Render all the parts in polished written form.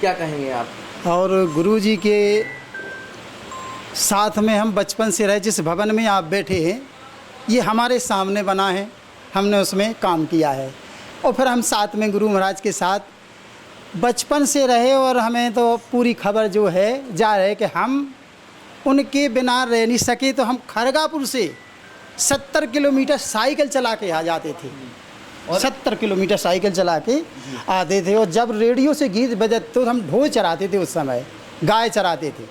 क्या कहेंगे आप? और गुरुजी के साथ में हम बचपन से रहे, जिस भवन में आप बैठे हैं ये हमारे सामने बना है, हमने उसमें काम किया है और फिर हम साथ में गुरु महाराज के साथ बचपन से रहे और हमें तो पूरी खबर जो है जा रहे कि हम उनके बिना रह नहीं सके। तो हम खरगापुर से 70 किलोमीटर साइकिल चला के आ जाते थे, 70 किलोमीटर साइकिल चला के आते थे। और जब रेडियो से गीत बजते तो हम ढोल चराते थे, उस समय गाय चराते थे,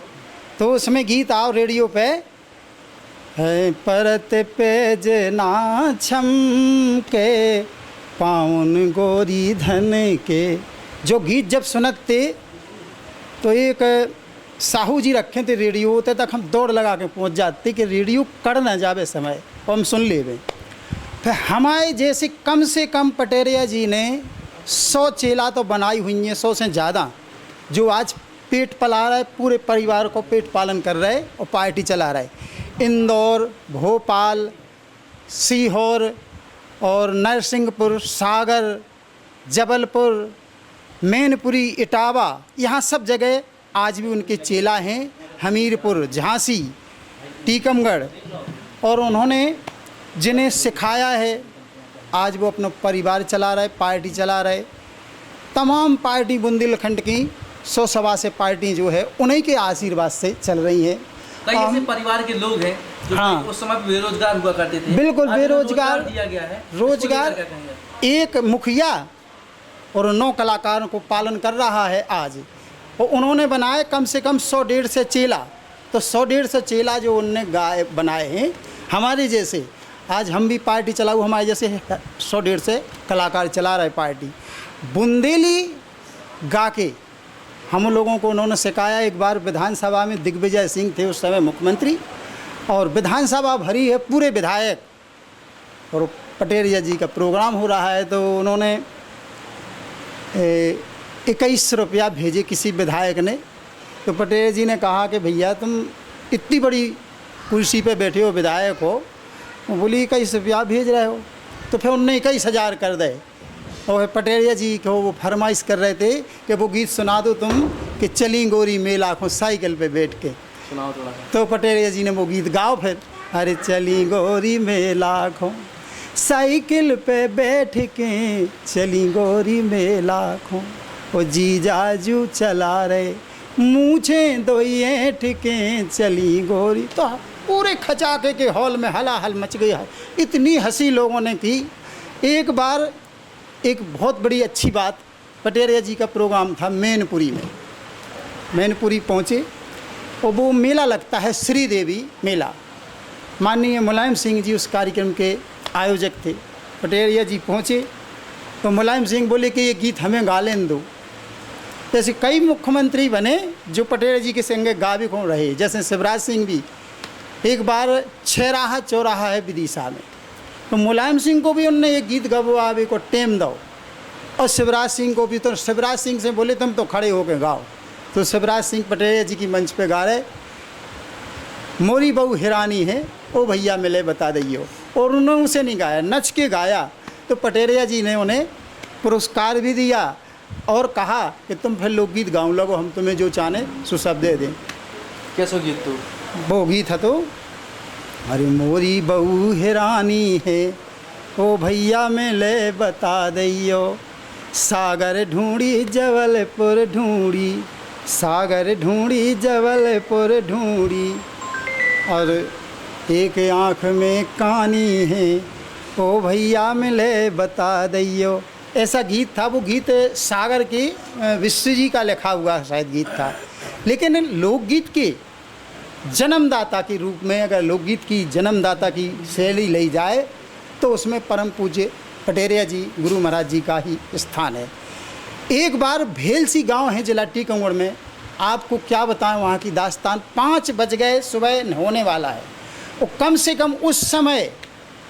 तो उसमें गीत आओ रेडियो पे, है परत पेज ना छम के पाउन गोरी धन के। जो गीत जब सुनते तो एक साहू जी रखे थे रेडियो, होते तक हम दौड़ लगा के पहुंच जाते कि रेडियो कड़ ना जावे समय और हम सुन लेवे। फिर हमारे जैसे कम से कम पटेरिया जी ने 100 चेला तो बनाई हुई हैं, 100 से ज़्यादा, जो आज पेट पला रहे, पूरे परिवार को पेट पालन कर रहे और पार्टी चला रहे। इंदौर, भोपाल, सीहोर और नरसिंहपुर, सागर, जबलपुर, मैनपुरी, इटावा, यहाँ सब जगह आज भी उनके चेला हैं। हमीरपुर, झांसी, टीकमगढ़, और उन्होंने जिन्हें सिखाया है आज वो अपना परिवार चला रहे, पार्टी चला रहे। तमाम पार्टी बुंदेलखंड की 100 सवा से पार्टी जो है उन्हीं के आशीर्वाद से चल रही है। कई ऐसे परिवार के लोग हैं जो हाँ, उस समय बेरोजगार हुआ करते थे। बिल्कुल बेरोजगार दिया गया है। रोजगार एक मुखिया और 9 कलाकारों को पालन कर रहा है आज। और उन्होंने बनाए कम से कम 100-150 चेला। तो 100-150 चेला जो उनने गाय बनाए हैं हमारे जैसे, आज हम भी पार्टी चलाऊ, हमारे जैसे 100-150 कलाकार चला रहे पार्टी। बुंदेली गा के हम लोगों को उन्होंने सिखाया। एक बार विधानसभा में दिग्विजय सिंह थे उस समय मुख्यमंत्री, और विधानसभा भरी है पूरे विधायक, और पटेरिया जी का प्रोग्राम हो रहा है। तो उन्होंने 21 रुपया भेजे किसी विधायक ने। तो पटेरिया जी ने कहा कि भैया तुम इतनी बड़ी कुर्सी पे बैठे हो, विधायक हो, बोली 21 रुपया भेज रहे हो। तो फिर उनने 21,000 कर दे। और पटेरिया जी को वो फरमाइश कर रहे थे कि वो गीत सुना दो तुम कि चली गोरी मेला खो साइकिल पे बैठ के। सुनाओ थोड़ा। तो पटेरिया जी ने वो गीत गाओ फिर, अरे चली गोरी मेला खो साइकिल पे बैठ के, चली गोरी मेला खो, ओ जीजाजू चला रहे मूछे दो ऐठ के, चली गोरी। तो पूरे खचाके के हॉल में हलाहल मच गई है, इतनी हंसी लोगों ने की। एक बार एक बहुत बड़ी अच्छी बात, पटेरिया जी का प्रोग्राम था मैनपुरी में। मैनपुरी पहुँचे और वो मेला लगता है श्रीदेवी मेला, माननीय मुलायम सिंह जी उस कार्यक्रम के आयोजक थे। पटेरिया जी पहुँचे तो मुलायम सिंह बोले कि ये गीत हमें गा लेने दो। जैसे कई मुख्यमंत्री बने जो पटेरिया जी के संगे गायक हो रहे, जैसे शिवराज सिंह भी। एक बार छेराहा चौराहा है विदिशा में, तो मुलायम सिंह को भी उनने ये गीत गवावे को टेम दो, और शिवराज सिंह को भी। तो शिवराज सिंह से बोले तुम तो खड़े होकर गाओ। तो शिवराज सिंह पटेरिया जी की मंच पे गा रहे, मोरी बहू हिरानी है ओ भैया मिले बता दइयो, और उन्होंने उसे नहीं गाया, नच के गाया। तो पटेरिया जी ने उन्हें पुरस्कार भी दिया और कहा कि तुम फिर लोकगीत गाऊँ लगो, हम तुम्हें जो चाहे सो सब दे दें। कैसा गीत? तो वो गीत है तो अरे मोरी बहू हिरानी है ओ भैया मिले बता दइयो, सागर ढूंढी जबलपुर ढूंढी, सागर ढूंढी जबलपुर ढूंढी, और एक आँख में कानी है ओ भैया मिले बता दइयो। ऐसा गीत था। वो गीत सागर के विश्व जी का लिखा हुआ शायद गीत था। लेकिन लोकगीत के जन्मदाता के रूप में अगर लोकगीत की जन्मदाता की शैली ली जाए तो उसमें परम पूज्य पटेरिया जी गुरु महाराज जी का ही स्थान है। एक बार भेलसी गांव है जिला टीकमगढ़ में, आपको क्या बताएं वहाँ की दास्तान। 5 बज गए, सुबह होने वाला है, और कम से कम उस समय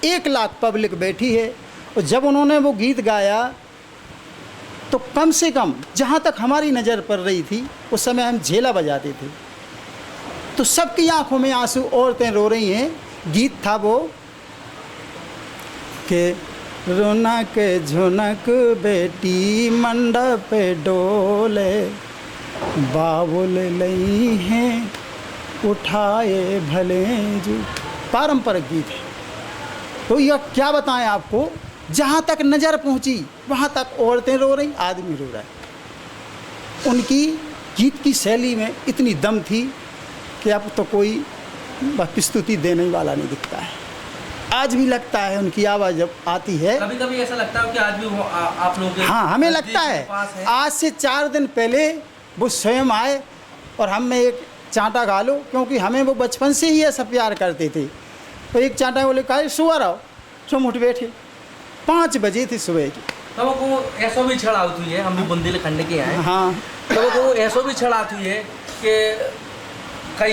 1 लाख पब्लिक बैठी है। और जब उन्होंने वो गीत गाया तो कम से कम जहाँ तक हमारी नज़र पड़ रही थी उस समय हम झेला बजाते थे, तो सबकी आंखों में आंसू, औरतें रो रही हैं। गीत था वो कि रोनक झुनक बेटी मंडप पे डोले, बाबुल लई हैं उठाए भले जो, पारंपरिक गीत है। तो यह क्या बताएं आपको, जहाँ तक नज़र पहुँची वहाँ तक औरतें रो रही, आदमी रो रहा है। उनकी गीत की शैली में इतनी दम थी कि अब तो कोई प्रस्तुति देने वाला नहीं दिखता है। आज भी लगता है उनकी आवाज़ जब आती है, कभी कभी ऐसा लगता है कि आज भी वो आप लोग के हाँ हमें लगता नज़दीक पास है आज से 4 दिन पहले वो स्वयं आए और हमें एक चांटा गा लो, क्योंकि हमें वो बचपन से ही ऐसा प्यार करते थे। तो एक चांटा बोले कहा सुबह रहो, तुम उठ बैठे, 5 बजे थी सुबह की। तो वो ऐसा भी छड़ा होती है, हम भी बुंदेलखंड के हैं। हाँ तो वो ऐसा भी छड़ा आती है कि कई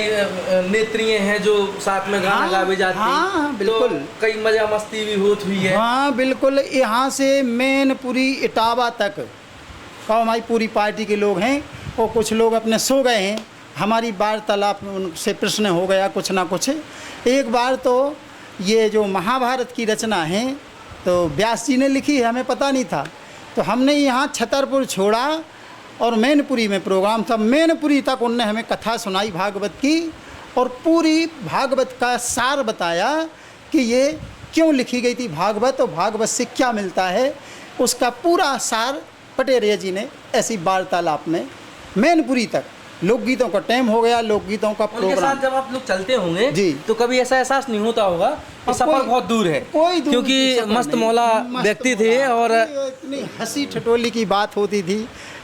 नेत्रियाँ हैं जो साथ में गाना हाँ, गावे जाती हैं। हाँ, बिल्कुल। तो कई मजा मस्ती भी होती हुई है। हाँ बिल्कुल, यहाँ से मैनपुरी इटावा तक और हमारी पूरी पार्टी के लोग हैं और कुछ लोग अपने सो गए हैं। हमारी वार्तालाप उनसे प्रश्न हो गया कुछ ना कुछ। एक बार तो ये जो महाभारत की रचना है तो व्यास जी ने लिखी है, हमें पता नहीं था। तो हमने यहाँ छतरपुर छोड़ा और मैनपुरी में प्रोग्राम था। मैनपुरी तक उनने हमें कथा सुनाई भागवत की और पूरी भागवत का सार बताया कि ये क्यों लिखी गई थी भागवत और भागवत से क्या मिलता है। उसका पूरा सार पटेरिया जी ने ऐसी वार्तालाप में मैनपुरी तक। लोकगीतों का टाइम हो गया, लोकगीतों का उनके प्रोग्राम। साथ जब आप लोग चलते होंगे जी, तो कभी ऐसा एहसास नहीं होता होगा कि सफर कोई- बहुत दूर है, कोई दूर क्योंकि की सफर मस्त नहीं। मौला मस्त व्यक्ति थे मौला। और इतनी हंसी ठिठोली की बात होती थी,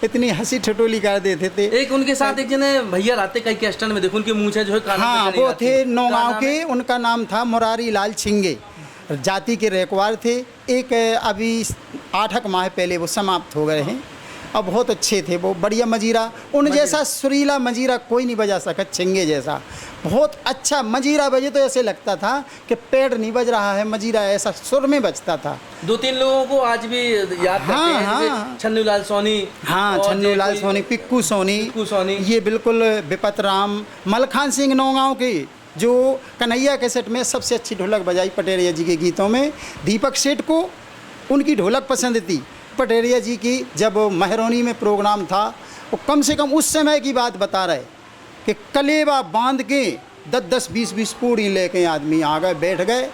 इतनी हंसी ठिठोली कर देते थे। एक उनके साथ एक जने भैया रहते कई के स्टैंड में, देखो उनकी मूंछें जो है कानों हाँ पे चली वो जाती थे है। नौगांव क्या के, नाम है? उनका नाम था मुरारी लाल छिंगे, जाति के रेकवार थे। एक अभी 8 माह पहले वो समाप्त हो गए हैं। अब बहुत अच्छे थे वो, बढ़िया मजीरा, उन जैसा सुरीला मजीरा कोई नहीं बजा सका छिंगे जैसा। बहुत अच्छा मजीरा बजे तो ऐसे लगता था कि पेड़ नहीं बज रहा है, मजीरा ऐसा सुर में बजता था। 2-3 लोगों को आज भी याद करते हाँ, हैं, जैसे हाँ। छन्नू लाल सोनी। हाँ और छन्नू लाल कोई- सोनी, पिक्कू सोनी, पिक्कू सोनी। ये बिल्कुल विपत राम, मलखान सिंह नौगांव के जो कन्हैया कैसेट में सबसे अच्छी ढोलक बजाई पटेरिया जी के गीतों में। दीपक सेठ को उनकी ढोलक पसंद थी पटेरिया जी की। जब महरौनी में प्रोग्राम था वो कम से कम उस समय की बात बता रहे कि कलेवा बांध के 10-10, 20-20 पूड़ी लेके आदमी आ गए, बैठ गए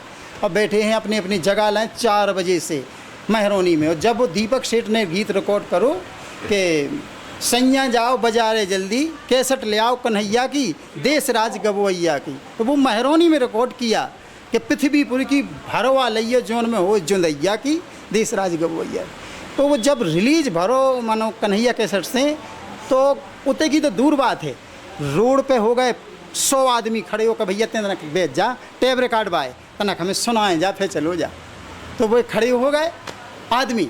और बैठे हैं अपनी अपनी जगह लाएँ 4 बजे से महरौनी में। और जब वो दीपक सेठ ने गीत रिकॉर्ड करो कि सैया जाओ बाजारे जल्दी, कैसेट ले आओ कन्हैया की, देश राज गवैया की, तो वो महरौनी में रिकॉर्ड किया कि पृथ्वीपुर की भरवा लैया जोन में हो जुंदैया की, देश राज गवैया। तो वो जब रिलीज भरो मानो कन्हैया कैसेट से, तो उतने की तो दूर बात है, रोड पे हो गए 100 आदमी खड़े होकर, भैया तेना बेच जा, टेप रिकॉर्ड बाय तनक हमें सुनाए जा, फिर चलो जा। तो वो खड़े हो गए आदमी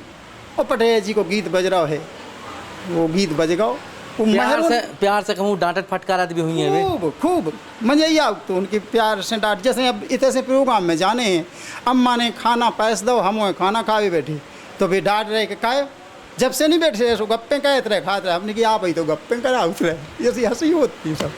और पटेल जी को गीत बज रहा है, वो गीत बज गओ। वो प्यार से कहूँ डांटत फटकारात भी हुई है वे। खूब खूब मजा ही आओ तो उनके प्यार से डांट। जैसे अब इतने से प्रोग्राम में जाने हैं, अम्मा ने खाना पैस दो, हम खाना खाए बैठे तो भी डांट रहे कि काय जब से नहीं बैठे गप्पे कहे रहे खाते रहे। हमने कि आप ही तो गप्पे करा उतरे, ऐसी हंसी होती सब।